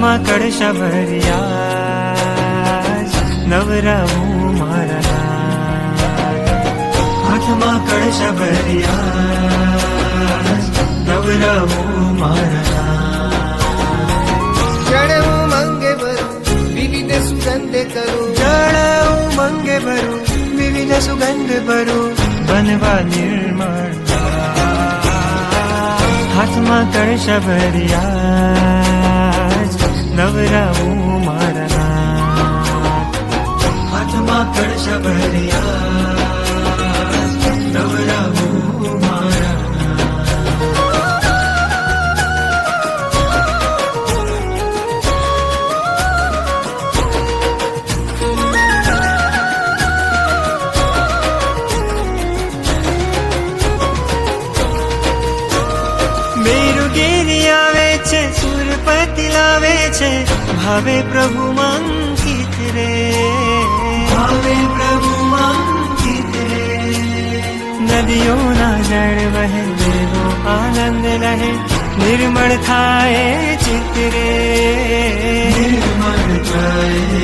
હાથમાં કળશ ભર્યા નવરાવું મારા નાથ. હાથમાં કળશ ભર્યા નવરાવું મારા નાથ. જળ મંગે ભરું વિવિધ સુગંધ કરું, જળ મંગે ભરું વિવિધ સુગંધ ભરું બનવા નિર્મળ. હાથમાં કળશ ભર્યા નવરાવું મારા નાથ. હાથમાં કળશ ભર્યા નવરાવું મારા મેરુગીરી આવે છે, સુરપતિ લાવે છે, ભાવે પ્રભુ મંકિત રે, ભાવે પ્રભુ મંકિત રે. નદીઓના જળ વહે દેવો આનંદ લહે, નિર્મળ થાય ચિત્ત રે, નિર્મળ થાય